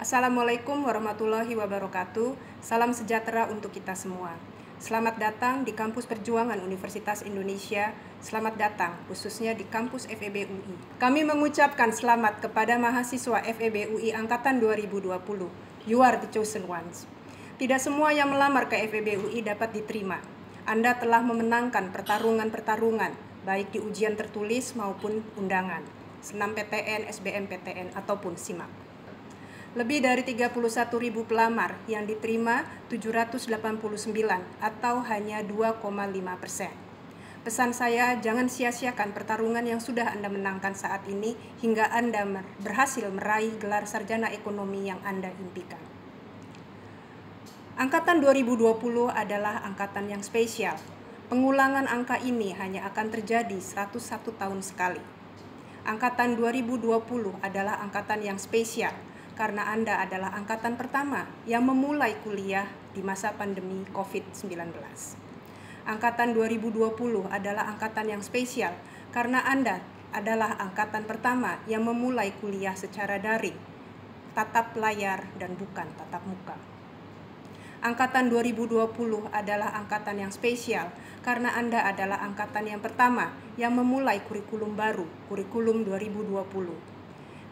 Assalamualaikum warahmatullahi wabarakatuh. Salam sejahtera untuk kita semua. Selamat datang di Kampus Perjuangan Universitas Indonesia. Selamat datang khususnya di kampus FEB UI. Kami mengucapkan selamat kepada mahasiswa FEB UI angkatan 2020. You are the chosen ones. Tidak semua yang melamar ke FEB UI dapat diterima. Anda telah memenangkan pertarungan-pertarungan, baik di ujian tertulis maupun undangan, SNMPTN, SBMPTN, ataupun SIMAK. Lebih dari 31.000 pelamar yang diterima 789 atau hanya 2,5%. Pesan saya, jangan sia-siakan pertarungan yang sudah Anda menangkan saat ini hingga Anda berhasil meraih gelar sarjana ekonomi yang Anda impikan. Angkatan 2020 adalah angkatan yang spesial. Pengulangan angka ini hanya akan terjadi 101 tahun sekali. Angkatan 2020 adalah angkatan yang spesial karena Anda adalah angkatan pertama yang memulai kuliah di masa pandemi COVID-19. Angkatan 2020 adalah angkatan yang spesial karena Anda adalah angkatan pertama yang memulai kuliah secara daring, tatap layar dan bukan tatap muka. Angkatan 2020 adalah angkatan yang spesial karena Anda adalah angkatan yang pertama yang memulai kurikulum baru, kurikulum 2020.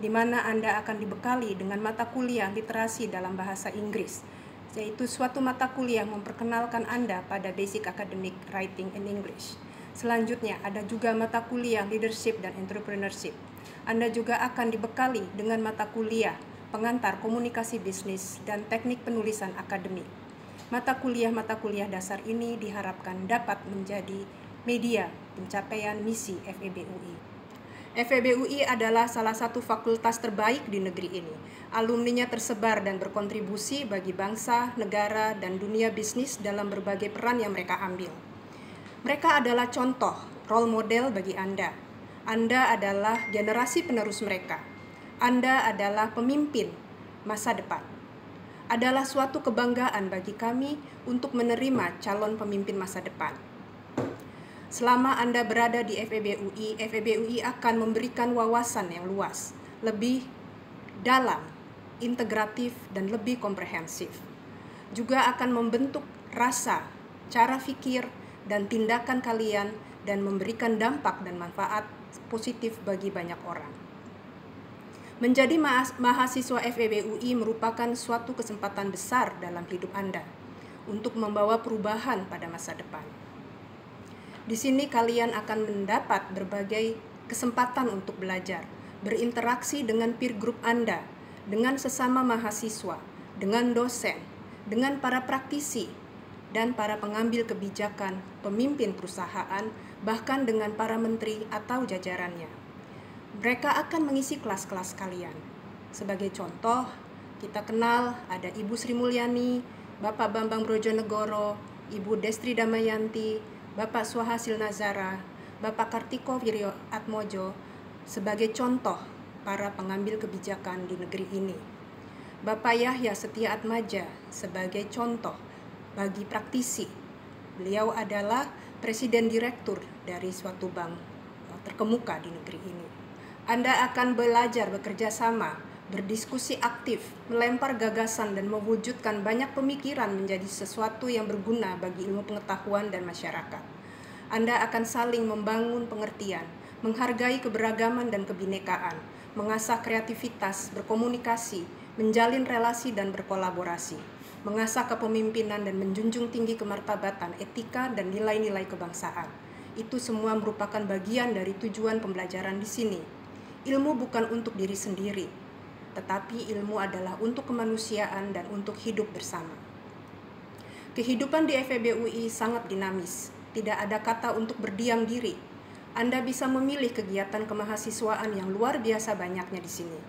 Di mana Anda akan dibekali dengan mata kuliah literasi dalam bahasa Inggris, yaitu suatu mata kuliah memperkenalkan Anda pada basic academic writing in English. Selanjutnya ada juga mata kuliah leadership dan entrepreneurship. Anda juga akan dibekali dengan mata kuliah pengantar komunikasi bisnis dan teknik penulisan akademik. Mata kuliah dasar ini diharapkan dapat menjadi media pencapaian misi FEB UI. FEB UI adalah salah satu fakultas terbaik di negeri ini. Alumninya tersebar dan berkontribusi bagi bangsa, negara, dan dunia bisnis dalam berbagai peran yang mereka ambil. Mereka adalah contoh, role model bagi Anda. Anda adalah generasi penerus mereka. Anda adalah pemimpin masa depan. Adalah suatu kebanggaan bagi kami untuk menerima calon pemimpin masa depan. Selama Anda berada di FEB UI akan memberikan wawasan yang luas, lebih dalam, integratif, dan lebih komprehensif. Juga akan membentuk rasa, cara pikir, dan tindakan kalian dan memberikan dampak dan manfaat positif bagi banyak orang. Menjadi mahasiswa FEB UI merupakan suatu kesempatan besar dalam hidup Anda untuk membawa perubahan pada masa depan. Di sini kalian akan mendapat berbagai kesempatan untuk belajar, berinteraksi dengan peer group Anda, dengan sesama mahasiswa, dengan dosen, dengan para praktisi, dan para pengambil kebijakan, pemimpin perusahaan, bahkan dengan para menteri atau jajarannya. Mereka akan mengisi kelas-kelas kalian. Sebagai contoh, kita kenal ada Ibu Sri Mulyani, Bapak Bambang Brojonegoro, Ibu Destri Damayanti, Bapak Swahasil Nazara, Bapak Kartiko Wiryo Atmojo sebagai contoh para pengambil kebijakan di negeri ini. Bapak Yahya Setia Atmaja sebagai contoh bagi praktisi. Beliau adalah Presiden Direktur dari suatu bank terkemuka di negeri ini. Anda akan belajar bekerja sama, berdiskusi aktif, melempar gagasan dan mewujudkan banyak pemikiran menjadi sesuatu yang berguna bagi ilmu pengetahuan dan masyarakat. Anda akan saling membangun pengertian, menghargai keberagaman dan kebinekaan, mengasah kreativitas, berkomunikasi, menjalin relasi dan berkolaborasi, mengasah kepemimpinan dan menjunjung tinggi kemartabatan, etika dan nilai-nilai kebangsaan. Itu semua merupakan bagian dari tujuan pembelajaran di sini. Ilmu bukan untuk diri sendiri, tetapi ilmu adalah untuk kemanusiaan dan untuk hidup bersama. Kehidupan di FEB UI sangat dinamis, tidak ada kata untuk berdiam diri. Anda bisa memilih kegiatan kemahasiswaan yang luar biasa banyaknya di sini.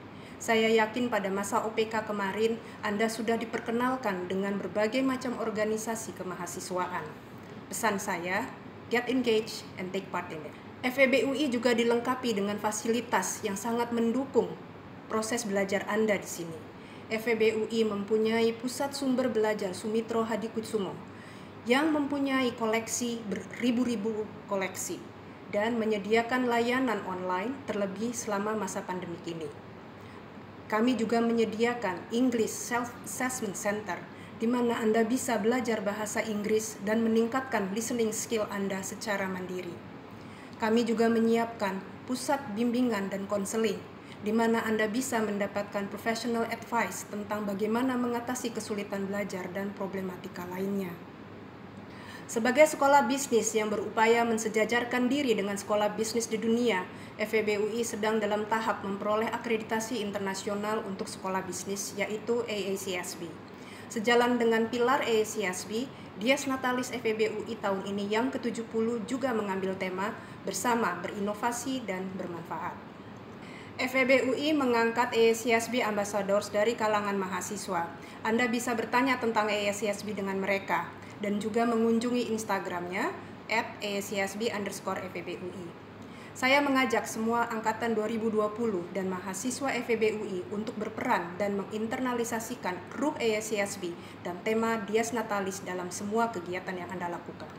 Saya yakin pada masa OPK kemarin, Anda sudah diperkenalkan dengan berbagai macam organisasi kemahasiswaan. Pesan saya, get engaged and take part in it. FEB UI juga dilengkapi dengan fasilitas yang sangat mendukung proses belajar Anda di sini. FEB UI mempunyai pusat sumber belajar Sumitro Hadikusumo yang mempunyai koleksi beribu-ribu koleksi dan menyediakan layanan online terlebih selama masa pandemi ini. Kami juga menyediakan English Self-Assessment Center, di mana Anda bisa belajar bahasa Inggris dan meningkatkan listening skill Anda secara mandiri. Kami juga menyiapkan pusat bimbingan dan konseling, di mana Anda bisa mendapatkan professional advice tentang bagaimana mengatasi kesulitan belajar dan problematika lainnya. Sebagai sekolah bisnis yang berupaya mensejajarkan diri dengan sekolah bisnis di dunia, FEB UI sedang dalam tahap memperoleh akreditasi internasional untuk sekolah bisnis, yaitu AACSB. Sejalan dengan pilar AACSB, Dies Natalis FEB UI tahun ini yang ke-70 juga mengambil tema bersama berinovasi dan bermanfaat. FEB UI mengangkat AACSB Ambassadors dari kalangan mahasiswa. Anda bisa bertanya tentang AACSB dengan mereka dan juga mengunjungi Instagramnya @AACSB_FEB UI. Saya mengajak semua angkatan 2020 dan mahasiswa FEB UI untuk berperan dan menginternalisasikan ruh AACSB dan tema Dies Natalis dalam semua kegiatan yang Anda lakukan.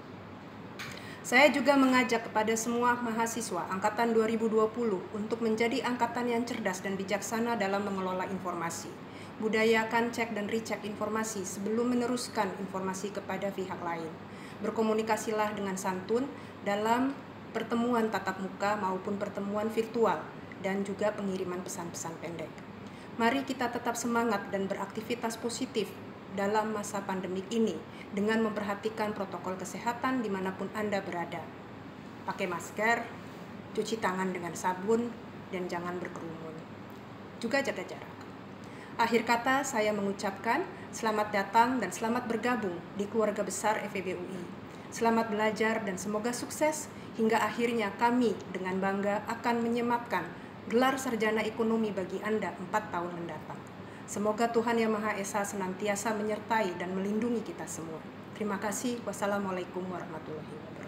Saya juga mengajak kepada semua mahasiswa angkatan 2020 untuk menjadi angkatan yang cerdas dan bijaksana dalam mengelola informasi. Budayakan cek dan recheck informasi sebelum meneruskan informasi kepada pihak lain. Berkomunikasilah dengan santun dalam pertemuan tatap muka maupun pertemuan virtual dan juga pengiriman pesan-pesan pendek. Mari kita tetap semangat dan beraktivitas positif dalam masa pandemik ini dengan memperhatikan protokol kesehatan dimanapun Anda berada. Pakai masker, cuci tangan dengan sabun, dan jangan berkerumun. Juga jaga jarak. Akhir kata, saya mengucapkan selamat datang dan selamat bergabung di keluarga besar FEB UI. Selamat belajar dan semoga sukses hingga akhirnya kami dengan bangga akan menyematkan gelar sarjana ekonomi bagi Anda 4 tahun mendatang. Semoga Tuhan Yang Maha Esa senantiasa menyertai dan melindungi kita semua. Terima kasih. Wassalamualaikum warahmatullahi wabarakatuh.